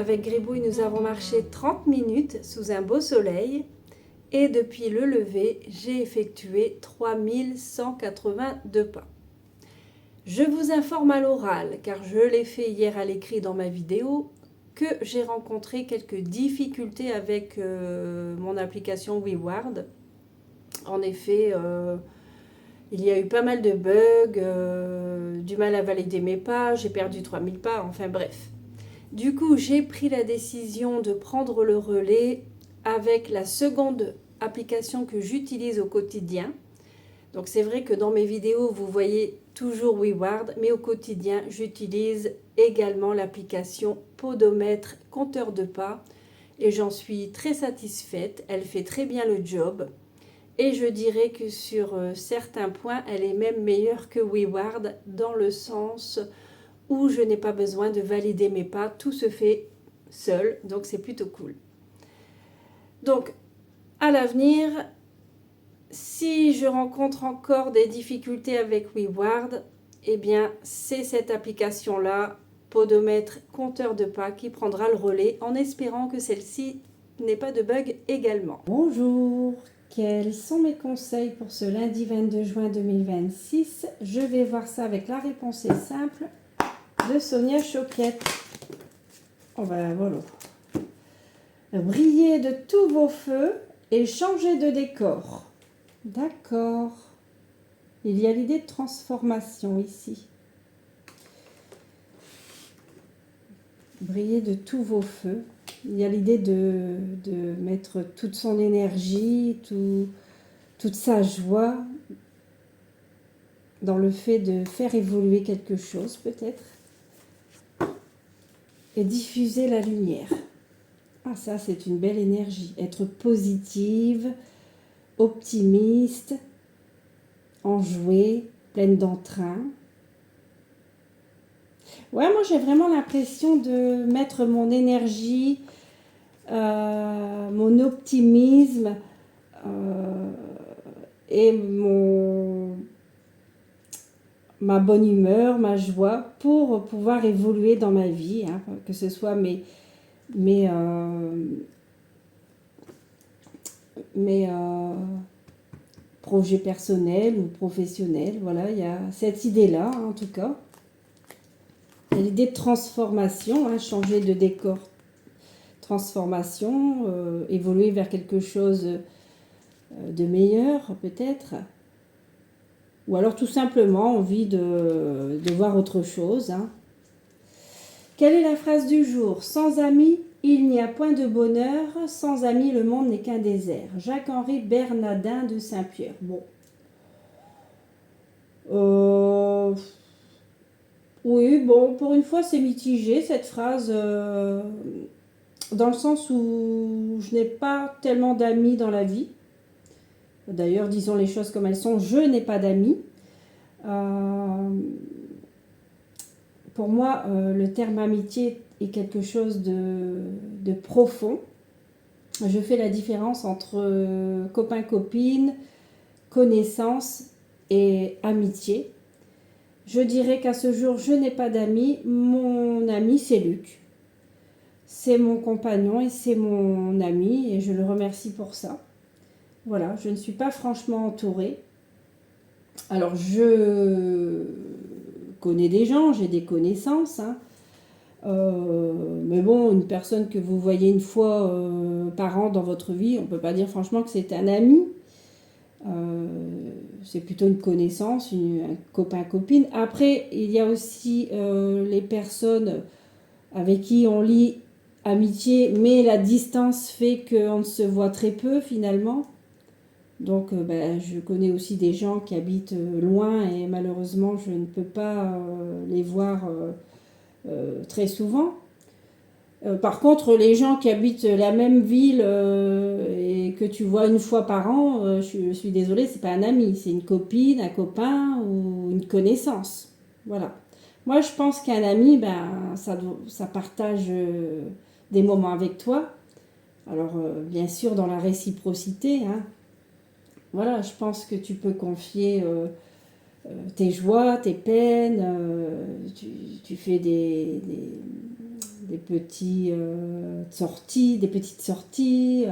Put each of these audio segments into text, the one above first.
avec Gribouille, nous avons marché 30 minutes sous un beau soleil et depuis le lever, j'ai effectué 3182 pas. Je vous informe à l'oral, car je l'ai fait hier à l'écrit dans ma vidéo, que j'ai rencontré quelques difficultés avec mon application WeWard. En effet, il y a eu pas mal de bugs, du mal à valider mes pas, j'ai perdu 3000 pas, enfin bref. Du coup, j'ai pris la décision de prendre le relais avec la seconde application que j'utilise au quotidien. Donc c'est vrai que dans mes vidéos, vous voyez toujours WeWard, mais au quotidien, j'utilise également l'application Podomètre compteur de pas et j'en suis très satisfaite. Elle fait très bien le job et je dirais que sur certains points, elle est même meilleure que WeWard dans le sens où je n'ai pas besoin de valider mes pas, tout se fait seul, donc c'est plutôt cool. Donc, à l'avenir, si je rencontre encore des difficultés avec WeWard, eh bien, c'est cette application-là, Podomètre compteur de pas, qui prendra le relais, en espérant que celle-ci n'ait pas de bug également. Bonjour, quels sont mes conseils pour ce lundi 22 juin 2026? Je vais voir ça avec la réponse est simple de Sonia Choquette. Oh ben voilà. Brillez de tous vos feux et changez de décor. D'accord. Il y a l'idée de transformation ici. Brillez de tous vos feux. Il y a l'idée de mettre toute son énergie, toute sa joie dans le fait de faire évoluer quelque chose peut-être. Et diffuser la lumière. Ah, ça, c'est une belle énergie. Être positive, optimiste, enjouée, pleine d'entrain. Ouais, moi, j'ai vraiment l'impression de mettre mon énergie, mon optimisme et ma bonne humeur, ma joie pour pouvoir évoluer dans ma vie, hein, que ce soit mes projets personnels ou professionnels. Voilà, il y a cette idée-là, hein, en tout cas. Il y a l'idée de transformation, hein, changer de décor, transformation, évoluer vers quelque chose de meilleur, peut-être. Ou alors tout simplement envie de voir autre chose, hein. Quelle est la phrase du jour? Sans amis, il n'y a point de bonheur. Sans amis, le monde n'est qu'un désert. Jacques-Henri Bernardin de Saint-Pierre. Bon. Oui, bon, pour une fois, c'est mitigé cette phrase, dans le sens où je n'ai pas tellement d'amis dans la vie. D'ailleurs, disons les choses comme elles sont, je n'ai pas d'amis. Pour moi, le terme amitié est quelque chose de profond. Je fais la différence entre copain-copine, connaissance et amitié. Je dirais qu'à ce jour, je n'ai pas d'amis. Mon ami, c'est Luc. C'est mon compagnon et c'est mon ami et je le remercie pour ça. Voilà, je ne suis pas franchement entourée. Alors, je connais des gens, j'ai des connaissances, hein. Mais bon, une personne que vous voyez une fois par an dans votre vie, on ne peut pas dire franchement que c'est un ami. C'est plutôt une connaissance, un copain-copine. Après, il y a aussi les personnes avec qui on lie amitié, mais la distance fait qu'on ne se voit très peu finalement. Donc, je connais aussi des gens qui habitent loin et malheureusement, je ne peux pas les voir très souvent. Par contre, les gens qui habitent la même ville et que tu vois une fois par an, je suis désolée, c'est pas un ami, c'est une copine, un copain ou une connaissance. Voilà. Moi, je pense qu'un ami, ça partage des moments avec toi. Alors, bien sûr, dans la réciprocité, hein. Voilà, je pense que tu peux confier tes joies, tes peines, tu fais des des petites sorties.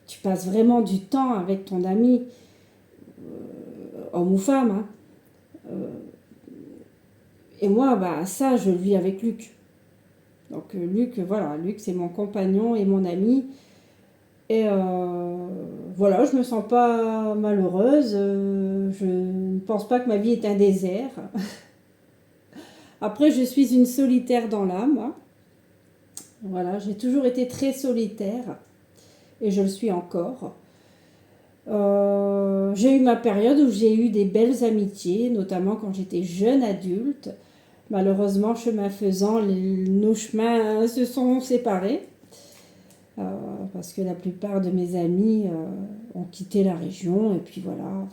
Tu passes vraiment du temps avec ton ami, homme ou femme. Hein. Et moi, bah, ça, je le vis avec Luc. Donc Luc, voilà, Luc c'est mon compagnon et mon ami. Et voilà, je me sens pas malheureuse. Je ne pense pas que ma vie est un désert. Après, je suis une solitaire dans l'âme. Moi. Voilà, j'ai toujours été très solitaire. Et je le suis encore. J'ai eu ma période où j'ai eu des belles amitiés, notamment quand j'étais jeune adulte. Malheureusement, chemin faisant, nos chemins se sont séparés. Parce que la plupart de mes amis ont quitté la région. Et puis voilà,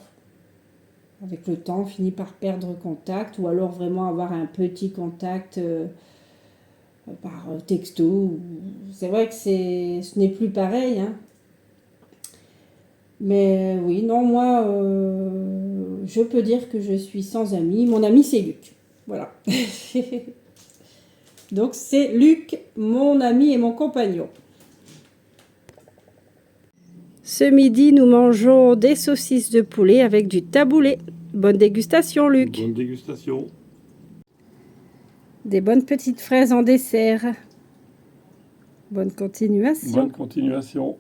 avec le temps, on finit par perdre contact. Ou alors vraiment avoir un petit contact par texto. C'est vrai que ce n'est plus pareil. Hein. Mais oui, non, moi, je peux dire que je suis sans amis. Mon ami, c'est Luc. Voilà. Donc, c'est Luc, mon ami et mon compagnon. Ce midi, nous mangeons des saucisses de poulet avec du taboulé. Bonne dégustation, Luc. Bonne dégustation. Des bonnes petites fraises en dessert. Bonne continuation. Bonne continuation.